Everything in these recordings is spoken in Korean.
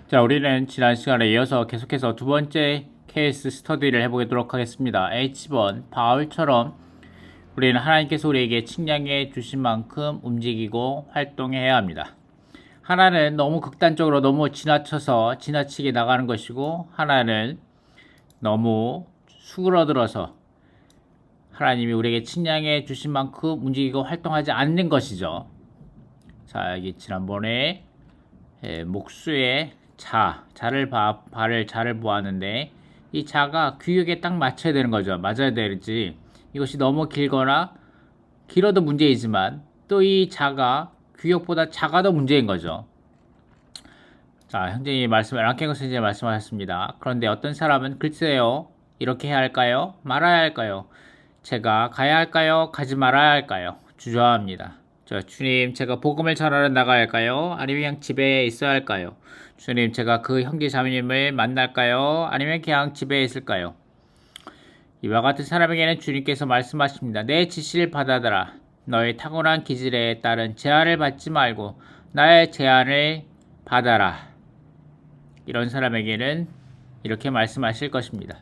자, 우리는 지난 시간에 이어서 계속해서 두 번째 케이스 스터디를 해보도록 하겠습니다. H번 바울처럼 우리는 하나님께서 우리에게 측량해 주신 만큼 움직이고 활동해야 합니다. 하나는 너무 극단적으로 너무 지나쳐서 지나치게 나가는 것이고, 하나는 너무 수그러들어서 하나님이 우리에게 측량해 주신 만큼 움직이고 활동하지 않는 것이죠. 자, 여기 지난번에 목수의 자를 보았는데, 이 자가 규격에 딱 맞춰야 되는 거죠. 맞아야 되지. 이것이 너무 길거나 길어도 문제이지만 또 이 자가 규격보다 작아도 문제인 거죠. 자, 형제님 랑케고 선생님이 말씀하셨습니다. 그런데 어떤 사람은 글쎄요, 이렇게 해야 할까요? 말아야 할까요? 제가 가야 할까요? 가지 말아야 할까요? 주저합니다. 주님, 제가 복음을 전하러 나가야 할까요? 아니면 그냥 집에 있어야 할까요? 주님, 제가 그 형제 자매님을 만날까요? 아니면 그냥 집에 있을까요? 이와 같은 사람에게는 주님께서 말씀하십니다. 내 지시를 받아들라. 너의 탁월한 기질에 따른 제한을 받지 말고 나의 제한을 받아라. 이런 사람에게는 이렇게 말씀하실 것입니다.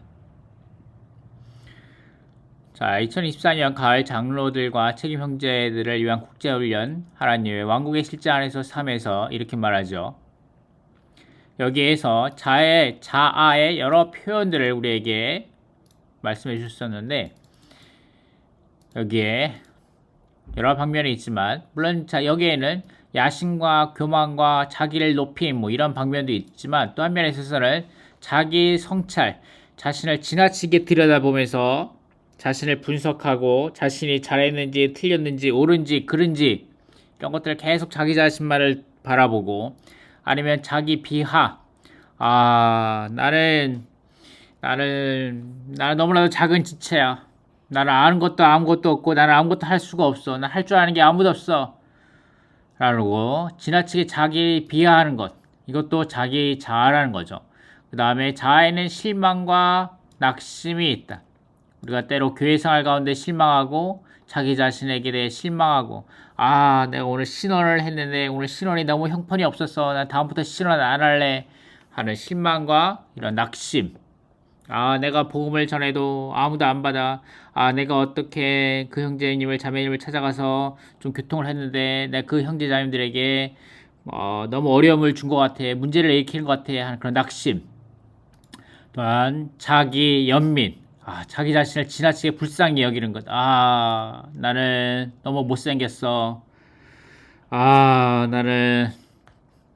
자, 2024년 가을 장로들과 책임 형제들을 위한 국제훈련 하나님의 왕국의 실제 안에서 3에서 이렇게 말하죠. 여기에서 자아의 여러 표현들을 우리에게 말씀해 주셨었는데, 여기에 여러 방면이 있지만, 물론 여기에는 야심과 교만과 자기를 높임 이런 방면도 있지만, 또 한면에 있어서는 자기 성찰, 자신을 지나치게 들여다보면서 자신을 분석하고 자신이 잘했는지 틀렸는지 옳은지 그른지 이런 것들을 계속 자기 자신만을 바라보고, 아니면 자기 비하, 나는 너무나도 작은 지체야. 나는 아는 것도 아무것도 없고 나는 아무것도 할 수가 없어. 난 할 줄 아는 게 아무도 없어. 라고 지나치게 자기 비하하는 것, 이것도 자기 자아라는 거죠. 그 다음에 자아에는 실망과 낙심이 있다. 우리가 때로 교회 생활 가운데 실망하고 자기 자신에게 대해 실망하고, 내가 오늘 신원을 했는데 오늘 신원이 너무 형편이 없었어. 난 다음부터 신원 안 할래 하는 실망과 이런 낙심. 내가 복음을 전해도 아무도 안 받아. 내가 어떻게 그 형제님을 자매님을 찾아가서 좀 교통을 했는데 내가 그 형제 자매님들에게 너무 어려움을 준 것 같아. 문제를 일으키는 것 같아 하는 그런 낙심. 또한 자기 연민. 자기 자신을 지나치게 불쌍히 여기는 것. 나는 너무 못생겼어. 나는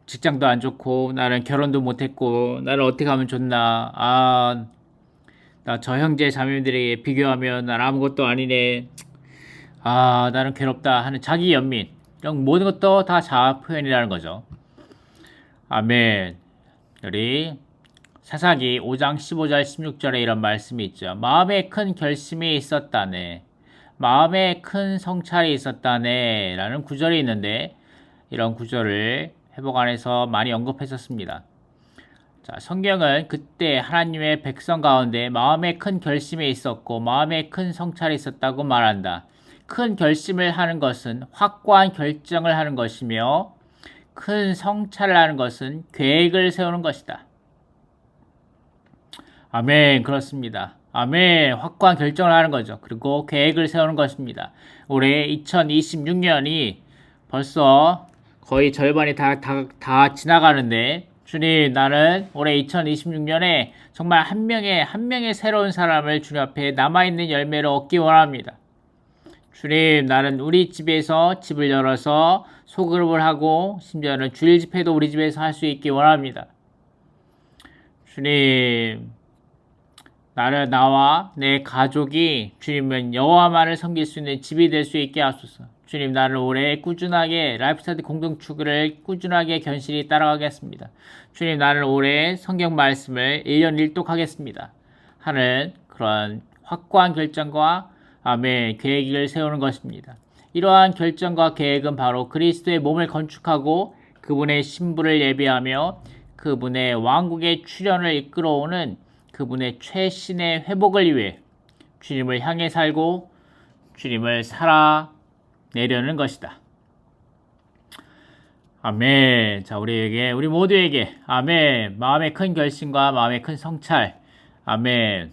직장도 안 좋고, 나는 결혼도 못했고, 나를 어떻게 하면 좋나. 나 저 형제 자매들에게 비교하면 난 아무것도 아니네. 나는 괴롭다 하는 자기 연민. 이런 모든 것도 다 자아 표현이라는 거죠. 아멘. 우리 사사기 5장 15절 16절에 이런 말씀이 있죠. 마음에 큰 결심이 있었다네. 마음에 큰 성찰이 있었다네. 라는 구절이 있는데, 이런 구절을 회복 안에서 많이 언급했었습니다. 자, 성경은 그때 하나님의 백성 가운데 마음에 큰 결심이 있었고 마음에 큰 성찰이 있었다고 말한다. 큰 결심을 하는 것은 확고한 결정을 하는 것이며, 큰 성찰을 하는 것은 계획을 세우는 것이다. 아멘. 그렇습니다. 아멘. 확고한 결정을 하는 거죠. 그리고 계획을 세우는 것입니다. 올해 2026년이 벌써 거의 절반이 다 지나가는데, 주님, 나는 올해 2026년에 정말 한 명의 새로운 사람을 주님 앞에 남아있는 열매를 얻기 원합니다. 주님, 나는 우리 집에서 집을 열어서 소그룹을 하고 심지어는 주일 집회도 우리 집에서 할 수 있기 원합니다. 주님, 나와 내 가족이 주님은 여호와만을 섬길 수 있는 집이 될 수 있게 하소서. 주님, 나를 올해 꾸준하게 라이프스타일 공동축을 꾸준하게 견실히 따라가겠습니다. 주님, 나는 올해 성경 말씀을 1년 1독하겠습니다 하는 그런 확고한 결정과 계획을 세우는 것입니다. 이러한 결정과 계획은 바로 그리스도의 몸을 건축하고 그분의 신부를 예비하며 그분의 왕국의 출현을 이끌어오는 그분의 최신의 회복을 위해 주님을 향해 살고 주님을 살아내려는 것이다. 아멘. 자, 우리 모두에게, 아멘. 마음의 큰 결심과 마음의 큰 성찰, 아멘.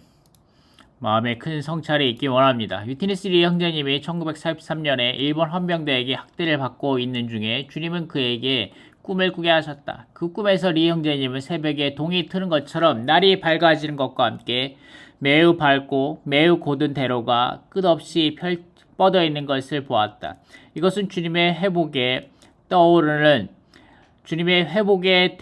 마음의 큰 성찰이 있기 원합니다. 유티니스 리 형제님이 1943년에 일본 헌병대에게 학대를 받고 있는 중에 주님은 그에게 꿈을 꾸게 하셨다. 그 꿈에서 리 형제님은 새벽에 동이 트는 것처럼 날이 밝아지는 것과 함께 매우 밝고 매우 고든 대로가 끝없이 뻗어 있는 것을 보았다. 이것은 주님의 회복에 떠오르는 주님의 회복의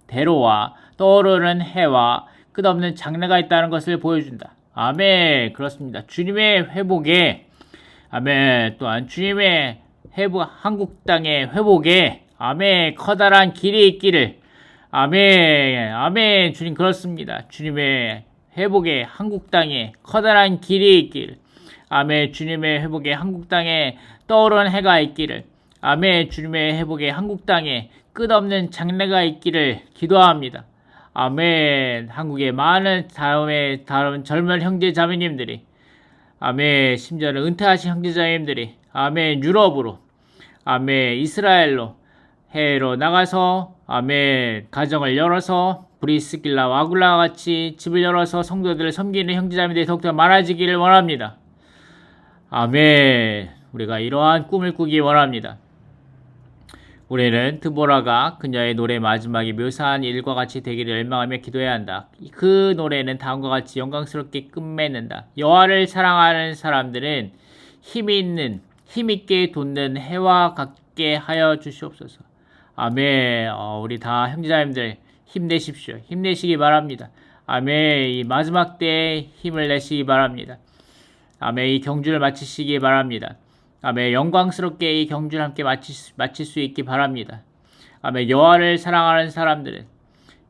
대로와 떠오르는 해와 끝없는 장래가 있다는 것을 보여준다. 아멘. 그렇습니다. 주님의 회복에, 아멘. 또한 주님의 한국 땅의 회복에, 아멘. 커다란 길이 있기를, 아멘. 아멘. 주님 그렇습니다. 주님의 회복에 한국 땅에 커다란 길이 있기를, 아멘. 주님의 회복에 한국 땅에 떠오르는 해가 있기를, 아멘. 주님의 회복에 한국 땅에 끝없는 장래가 있기를 기도합니다. 아멘. 한국의 많은 다른 젊은 형제 자매님들이, 아멘. 심지어는 은퇴하신 형제 자매님들이, 아멘. 유럽으로, 아멘. 이스라엘로, 해외로 나가서, 아멘. 가정을 열어서 브리스길라와 아굴라와 같이 집을 열어서 성도들을 섬기는 형제 자매들이 더욱더 많아지기를 원합니다. 아멘. 우리가 이러한 꿈을 꾸기 원합니다. 우리는 드보라가 그녀의 노래 마지막에 묘사한 일과 같이 되기를 열망하며 기도해야 한다. 그 노래는 다음과 같이 영광스럽게 끝맺는다. 여호와를 사랑하는 사람들은 힘있게 돋는 해와 같게 하여 주시옵소서. 아멘. 우리 다 형제자매들 힘내십시오. 힘내시기 바랍니다. 아멘. 이 마지막 때에 힘을 내시기 바랍니다. 아멘. 이 경주를 마치시기 바랍니다. 아멘. 영광스럽게 이 경주를 함께 마칠 수 있기 바랍니다. 아멘. 여호와를 사랑하는 사람들은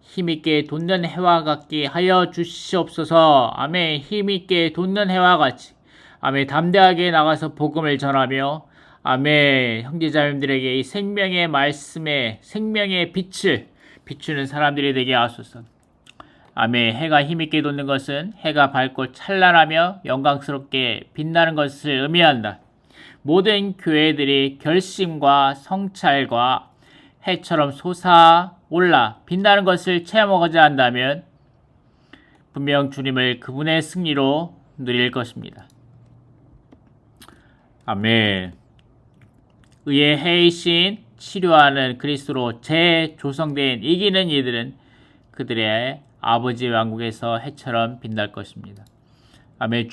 힘있게 돋는 해와 같게 하여 주시옵소서. 아멘. 힘있게 돋는 해와 같이, 아멘. 담대하게 나가서 복음을 전하며, 아멘. 형제자매들에게 이 생명의 말씀에 생명의 빛을 비추는 사람들이 되게 하소서. 아멘. 해가 힘있게 돋는 것은 해가 밝고 찬란하며 영광스럽게 빛나는 것을 의미한다. 모든 교회들이 결심과 성찰과 해처럼 솟아올라 빛나는 것을 체험하고자 한다면 분명 주님을 그분의 승리로 누릴 것입니다. 아멘. 의의 해이신 치료하는 그리스도로 재조성된 이기는 이들은 그들의 아버지 왕국에서 해처럼 빛날 것입니다. 아멘.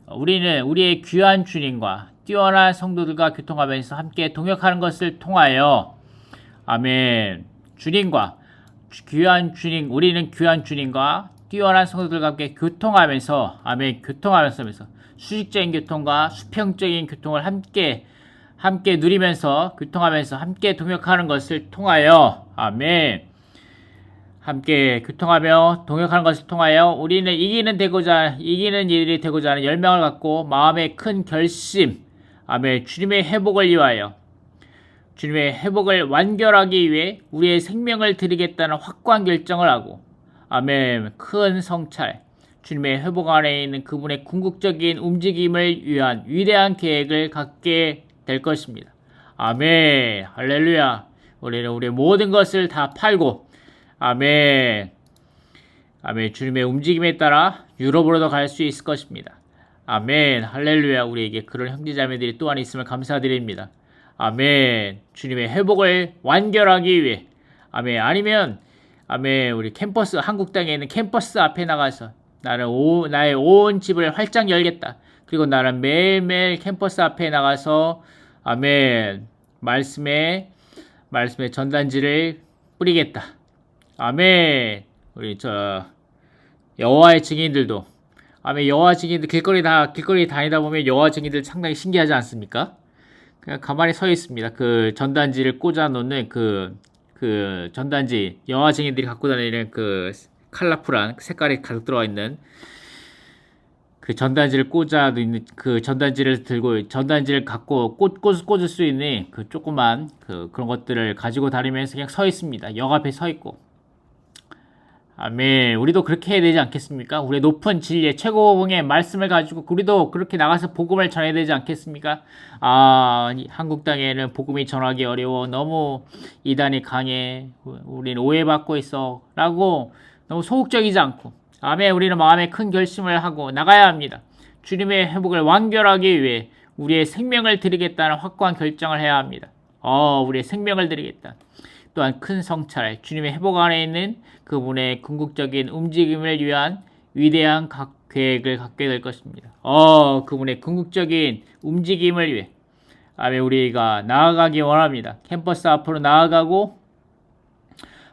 우리는 우리의 귀한 주님과 뛰어난 성도들과 교통하면서 함께 동역하는 것을 통하여, 아멘. 우리는 귀한 주님과 뛰어난 성도들과 함께 교통하면서, 아멘. 교통하면서 수직적인 교통과 수평적인 교통을 함께 누리면서 교통하면서 함께 동역하는 것을 통하여, 아멘. 함께 교통하며 동역하는 것을 통하여 우리는 이기는 이들이 되고자 하는 열망을 갖고 마음의 큰 결심, 아멘. 주님의 회복을 위하여, 주님의 회복을 완결하기 위해 우리의 생명을 드리겠다는 확고한 결정을 하고, 아멘. 큰 성찰, 주님의 회복 안에 있는 그분의 궁극적인 움직임을 위한 위대한 계획을 갖게 될 것입니다. 아멘. 할렐루야. 우리는 우리의 모든 것을 다 팔고, 아멘. 아멘. 주님의 움직임에 따라 유럽으로도 갈 수 있을 것입니다. 아멘. 할렐루야. 우리에게 그런 형제자매들이 또한 있음을 감사드립니다. 아멘. 주님의 회복을 완결하기 위해, 아멘. 아니면, 아멘. 우리 한국 땅에 있는 캠퍼스 앞에 나가서 나의 온 집을 활짝 열겠다. 그리고 나는 매일매일 캠퍼스 앞에 나가서, 아멘. 말씀의 전단지를 뿌리겠다. 아멘. 우리 여호와의 증인들도, 아멘. 여호와 증인들 길거리 다니다 보면 여호와 증인들 상당히 신기하지 않습니까? 그냥 가만히 서 있습니다. 그 전단지를 꽂아 놓는 그 전단지, 여호와 증인들이 갖고 다니는 그 컬러풀한 색깔이 가득 들어가 있는 그 전단지를 그 전단지를 갖고 꽂을 수 있는 그 조그만 그런 것들을 가지고 다니면서 그냥 서 있습니다. 역 앞에 서 있고, 아멘. 우리도 그렇게 해야 되지 않겠습니까? 우리의 높은 진리의 최고봉의 말씀을 가지고 우리도 그렇게 나가서 복음을 전해야 되지 않겠습니까? 한국 땅에는 복음이 전하기 어려워. 너무 이단이 강해. 우리는 오해받고 있어. 라고 너무 소극적이지 않고. 아멘. 우리는 마음에 큰 결심을 하고 나가야 합니다. 주님의 회복을 완결하기 위해 우리의 생명을 드리겠다는 확고한 결정을 해야 합니다. 우리의 생명을 드리겠다. 또한 큰 성찰, 주님의 회복 안에 있는 그분의 궁극적인 움직임을 위한 위대한 계획을 갖게 될 것입니다. 그분의 궁극적인 움직임을 위해 아멘 우리가 나아가기 원합니다. 캠퍼스 앞으로 나아가고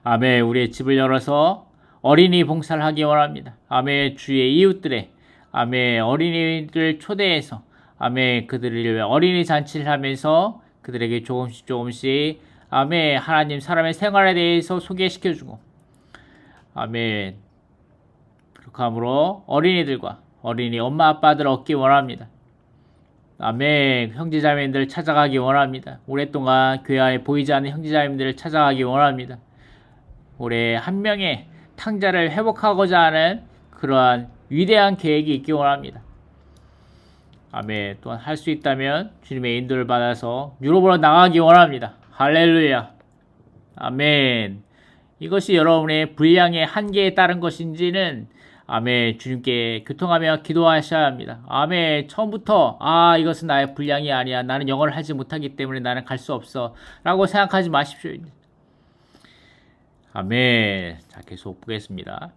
아멘 우리의 집을 열어서 어린이 봉사를 하기 원합니다. 아멘 주의 이웃들의 아멘 어린이를 초대해서 아멘 그들을 위해 어린이 잔치를 하면서 그들에게 조금씩 아멘 하나님 사람의 생활에 대해서 소개시켜주고 아멘 그렇게 함으로 어린이들과 어린이 엄마 아빠들을 얻기 원합니다. 아멘 형제자매님들을 찾아가기 원합니다. 오랫동안 교회 안에 보이지 않는 형제자매님들을 찾아가기 원합니다. 올해 한 명의 탕자를 회복하고자 하는 그러한 위대한 계획이 있기 원합니다. 아멘 또한 할 수 있다면 주님의 인도를 받아서 유럽으로 나가기 원합니다. 할렐루야. 아멘. 이것이 여러분의 분량의 한계에 따른 것인지는 아멘 주님께 교통하며 기도하셔야 합니다. 아멘 처음부터 이것은 나의 분량이 아니야. 나는 영어를 하지 못하기 때문에 나는 갈 수 없어. 라고 생각하지 마십시오. 아멘. 자 계속 보겠습니다.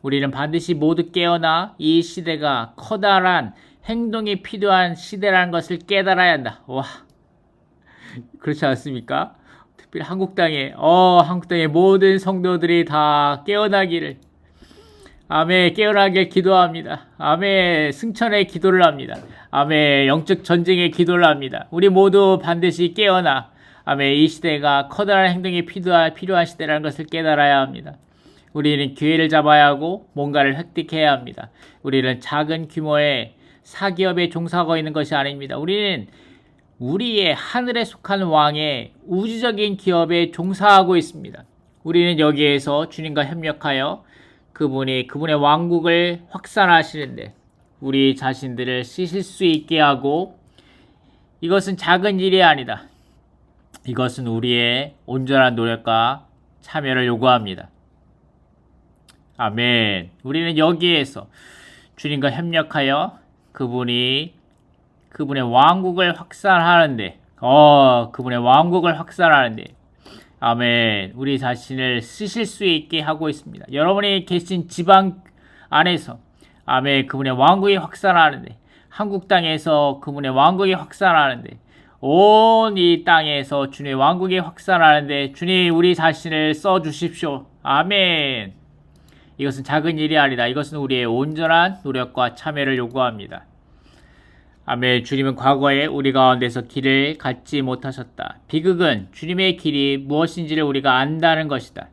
우리는 반드시 모두 깨어나 이 시대가 커다란 행동이 필요한 시대라는 것을 깨달아야 한다. 와, 그렇지 않습니까? 특별히 한국 땅의 모든 성도들이 다 깨어나기를 아멘 깨어나길 기도합니다. 아멘 승천의 기도를 합니다. 아멘 영적 전쟁의 기도를 합니다. 우리 모두 반드시 깨어나 아멘 이 시대가 커다란 행동이 필요한 시대라는 것을 깨달아야 합니다. 우리는 기회를 잡아야 하고 뭔가를 획득해야 합니다. 우리는 작은 규모의 사기업에 종사하고 있는 것이 아닙니다. 우리는 우리의 하늘에 속한 왕의 우주적인 기업에 종사하고 있습니다. 우리는 여기에서 주님과 협력하여 그분의 왕국을 확산하시는데 우리 자신들을 쓰실 수 있게 하고 이것은 작은 일이 아니다. 이것은 우리의 온전한 노력과 참여를 요구합니다. 아멘. 우리는 여기에서 주님과 협력하여 그분의 왕국을 확산하는데 아멘 우리 자신을 쓰실 수 있게 하고 있습니다. 여러분이 계신 지방 안에서 아멘 그분의 왕국이 확산하는데 한국 땅에서 그분의 왕국이 확산하는데 온 이 땅에서 주님의 왕국이 확산하는데 주님 우리 자신을 써주십시오. 아멘. 이것은 작은 일이 아니다. 이것은 우리의 온전한 노력과 참여를 요구합니다. 아멘. 주님은 과거에 우리 가운데서 길을 갖지 못하셨다. 비극은 주님의 길이 무엇인지를 우리가 안다는 것이다.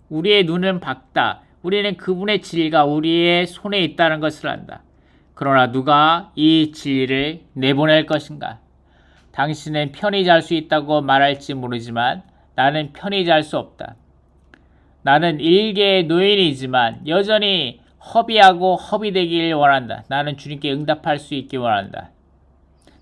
우리의 눈은 밝다. 우리는 그분의 진리가 우리의 손에 있다는 것을 안다. 그러나 누가 이 진리를 내보낼 것인가? 당신은 편히 잘 수 있다고 말할지 모르지만 나는 편히 잘 수 없다. 나는 일개의 노인이지만 여전히 허비하고 허비되길 원한다. 나는 주님께 응답할 수 있길 원한다.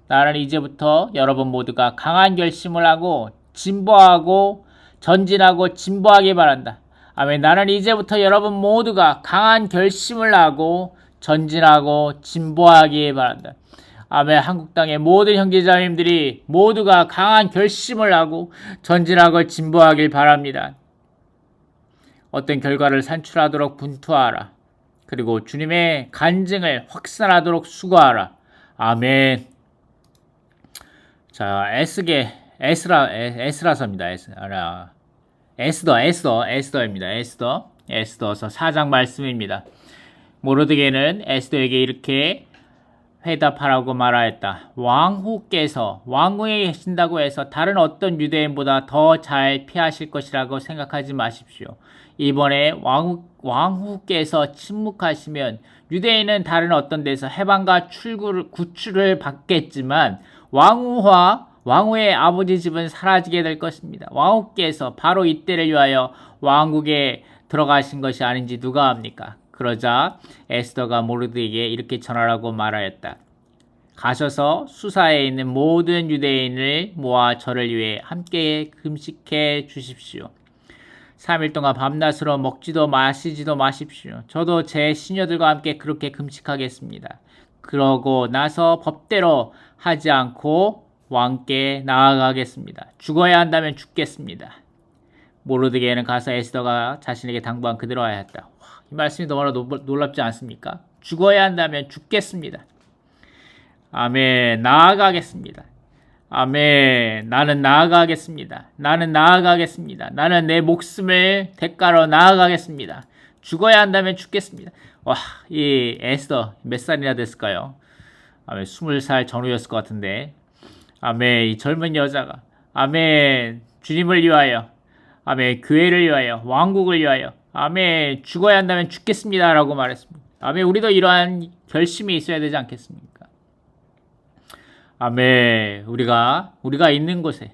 나는 이제부터 여러분 모두가 강한 결심을 하고 진보하고 전진하고 진보하길 바란다. 아멘. 나는 이제부터 여러분 모두가 강한 결심을 하고 전진하고 진보하길 바란다. 아멘. 한국 땅의 모든 형제자매님들이 모두가 강한 결심을 하고 전진하고 진보하길 바랍니다. 어떤 결과를 산출하도록 분투하라. 그리고 주님의 간증을 확산하도록 수고하라. 아멘. 자, 에스라서입니다. 에스더입니다. 에스더서 4장 말씀입니다. 모르드게는 에스더에게 이렇게 회답하라고 말하였다. 왕후께서 왕궁에 계신다고 해서 다른 어떤 유대인보다 더 잘 피하실 것이라고 생각하지 마십시오. 이번에 왕후께서 침묵하시면 유대인은 다른 어떤 데서 해방과 구출을 받겠지만 왕후와 왕후의 아버지 집은 사라지게 될 것입니다. 왕후께서 바로 이때를 위하여 왕국에 들어가신 것이 아닌지 누가 압니까? 그러자 에스더가 모르드에게 이렇게 전하라고 말하였다. 가셔서 수사에 있는 모든 유대인을 모아 저를 위해 함께 금식해 주십시오. 3일 동안 밤낮으로 먹지도 마시지도 마십시오. 저도 제 시녀들과 함께 그렇게 금식하겠습니다. 그러고 나서 법대로 하지 않고 왕께 나아가겠습니다. 죽어야 한다면 죽겠습니다. 모르드게는 가서 에스더가 자신에게 당부한 그대로 하였다. 이 말씀이 너무나 놀랍지 않습니까? 죽어야 한다면 죽겠습니다. 아멘. 나아가겠습니다. 아멘. 나는 나아가겠습니다. 나는 나아가겠습니다. 나는 내 목숨을 대가로 나아가겠습니다. 죽어야 한다면 죽겠습니다. 와, 이 에스더 몇 살이나 됐을까요? 아멘. 20살 전후였을 것 같은데. 아멘. 이 젊은 여자가 아멘. 주님을 위하여, 아멘. 교회를 위하여, 왕국을 위하여, 아멘. 죽어야 한다면 죽겠습니다. 라고 말했습니다. 아멘. 우리도 이러한 결심이 있어야 되지 않겠습니까? 아멘. 우리가 있는 곳에,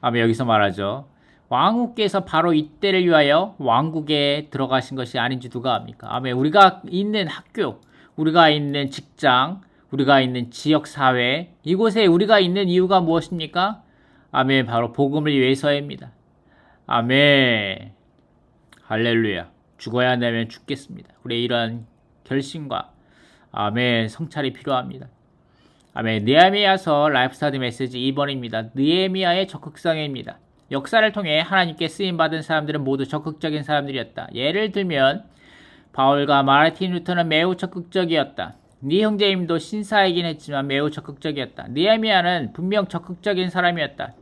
아멘. 여기서 말하죠. 왕후께서 바로 이때를 위하여 왕국에 들어가신 것이 아닌지 누가 압니까? 아멘. 우리가 있는 학교, 우리가 있는 직장, 우리가 있는 지역사회, 이곳에 우리가 있는 이유가 무엇입니까? 아멘. 바로 복음을 위해서입니다. 아멘. 할렐루야. 죽어야 한다면 죽겠습니다. 우리의 이러한 결심과 아멘. 성찰이 필요합니다. 아멘. 느헤미야서 라이프스타디 메시지 2번입니다. 느헤미야의 적극성입니다. 역사를 통해 하나님께 쓰임받은 사람들은 모두 적극적인 사람들이었다. 예를 들면 바울과 마르틴 루터는 매우 적극적이었다. 네 형제임도 신사이긴 했지만 매우 적극적이었다. 느헤미야는 분명 적극적인 사람이었다.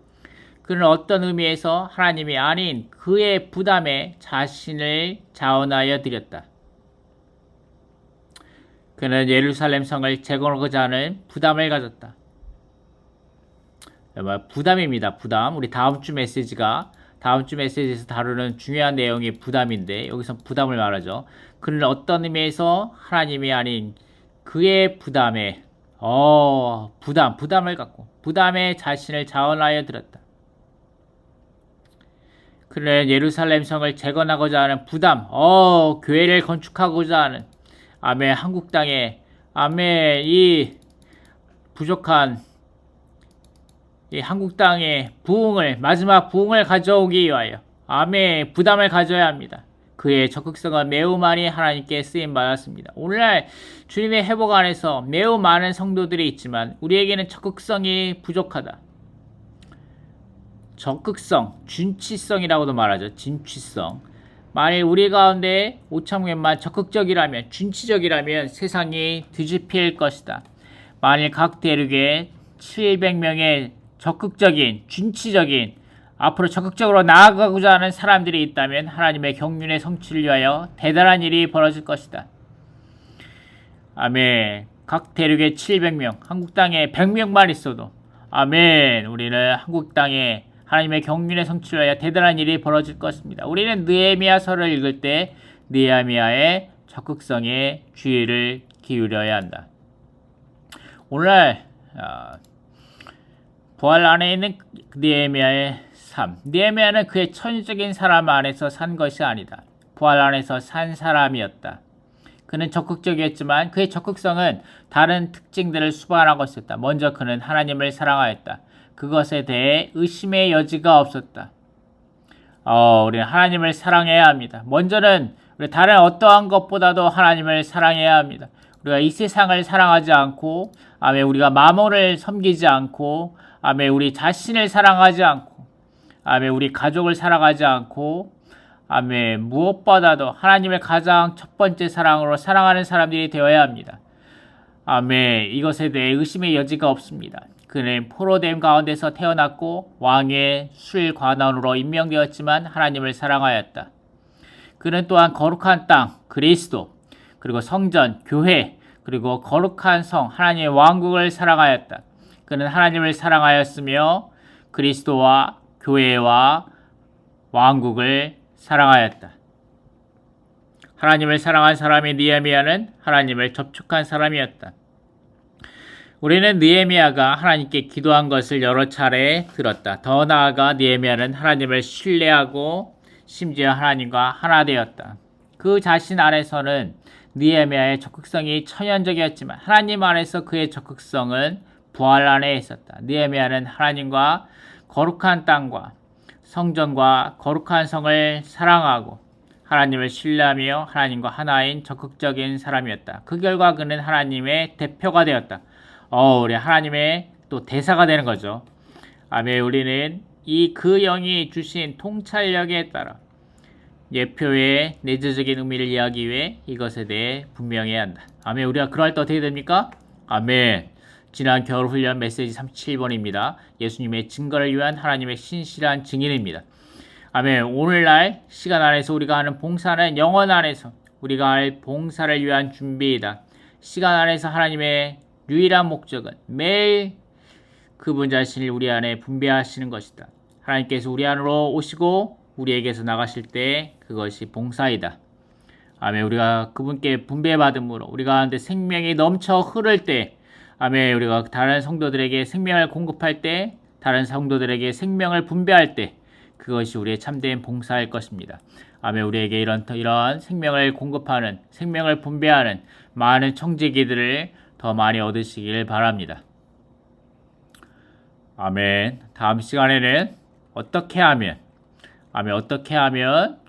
그는 어떤 의미에서 하나님이 아닌 그의 부담에 자신을 자원하여 드렸다. 그는 예루살렘 성을 재건하고자 하는 부담을 가졌다. 부담입니다. 부담. 우리 다음 주 메시지에서 다루는 중요한 내용이 부담인데 여기서 부담을 말하죠. 그는 어떤 의미에서 하나님이 아닌 그의 부담에 부담을 갖고 부담에 자신을 자원하여 들었다. 그는 예루살렘 성을 재건하고자 하는 부담, 교회를 건축하고자 하는 아멘. 한국 땅에 아멘. 이 부족한 이 한국 땅의 마지막 부흥을 가져오기 위하여 아멘. 부담을 가져야 합니다. 그의 적극성은 매우 많이 하나님께 쓰임 받았습니다. 오늘날 주님의 회복 안에서 매우 많은 성도들이 있지만 우리에게는 적극성이 부족하다. 적극성, 준치성이라고도 말하죠. 진취성. 만일 우리 가운데 5,000명만 적극적이라면, 준치적이라면 세상이 뒤집힐 것이다. 만일 각 대륙에 700명의 적극적인, 준치적인, 앞으로 적극적으로 나아가고자 하는 사람들이 있다면 하나님의 경륜의 성취를 위하여 대단한 일이 벌어질 것이다. 아멘. 각 대륙에 700명, 한국 땅에 100명만 있어도 아멘. 우리는 한국 땅에 하나님의 경륜의 성취를 위하여 대단한 일이 벌어질 것입니다. 우리는 느헤미야서를 읽을 때 느헤미야의 적극성에 주의를 기울여야 한다. 오늘날 부활 안에 있는 느헤미야의 삶. 느헤미야는 그의 천주적인 사람 안에서 산 것이 아니다. 부활 안에서 산 사람이었다. 그는 적극적이었지만 그의 적극성은 다른 특징들을 수반하고 있었다. 먼저 그는 하나님을 사랑하였다. 그것에 대해 의심의 여지가 없었다. 우리는 하나님을 사랑해야 합니다. 먼저는 우리 다른 어떠한 것보다도 하나님을 사랑해야 합니다. 우리가 이 세상을 사랑하지 않고, 아멘, 우리가 마몬을 섬기지 않고, 아멘, 우리 자신을 사랑하지 않고, 아멘, 우리 가족을 사랑하지 않고, 아멘, 무엇보다도 하나님을 가장 첫 번째 사랑으로 사랑하는 사람들이 되어야 합니다. 아멘, 이것에 대해 의심의 여지가 없습니다. 그는 포로됨 가운데서 태어났고 왕의 술관원으로 임명되었지만 하나님을 사랑하였다. 그는 또한 거룩한 땅, 그리스도, 그리고 성전, 교회, 그리고 거룩한 성, 하나님의 왕국을 사랑하였다. 그는 하나님을 사랑하였으며 그리스도와 교회와 왕국을 사랑하였다. 하나님을 사랑한 사람이 느헤미야는 하나님을 접촉한 사람이었다. 우리는 느헤미야가 하나님께 기도한 것을 여러 차례 들었다. 더 나아가 느헤미야는 하나님을 신뢰하고 심지어 하나님과 하나 되었다. 그 자신 안에서는 느헤미야의 적극성이 천연적이었지만 하나님 안에서 그의 적극성은 부활 안에 있었다. 느헤미야는 하나님과 거룩한 땅과 성전과 거룩한 성을 사랑하고 하나님을 신뢰하며 하나님과 하나인 적극적인 사람이었다. 그 결과 그는 하나님의 대표가 되었다. 우리 하나님의 또 대사가 되는 거죠. 아멘. 우리는 이 그 영이 주신 통찰력에 따라 예표의 내재적인 의미를 이해하기 위해 이것에 대해 분명해야 한다. 아멘. 우리가 그럴 때 어떻게 됩니까? 아멘. 지난 겨울훈련 메시지 37번입니다. 예수님의 증거를 위한 하나님의 신실한 증인입니다. 아멘. 오늘날 시간 안에서 우리가 하는 봉사는 영원 안에서 우리가 할 봉사를 위한 준비이다. 시간 안에서 하나님의 유일한 목적은 매일 그분 자신을 우리 안에 분배하시는 것이다. 하나님께서 우리 안으로 오시고 우리에게서 나가실 때 그것이 봉사이다. 아멘. 우리가 그분께 분배받음으로 우리 가운데 생명이 넘쳐 흐를 때, 아멘. 우리가 다른 성도들에게 생명을 공급할 때, 다른 성도들에게 생명을 분배할 때 그것이 우리의 참된 봉사일 것입니다. 아멘. 우리에게 이런 생명을 공급하는, 생명을 분배하는 많은 청지기들을 더 많이 얻으시길 바랍니다. 아멘. 다음 시간에는 어떻게 하면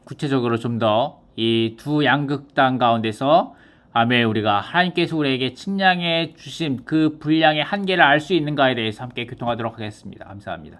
구체적으로 좀 더 이 두 양극단 가운데서 아멘 우리가 하나님께서 우리에게 측량해 주신 그 분량의 한계를 알 수 있는가에 대해서 함께 교통하도록 하겠습니다. 감사합니다.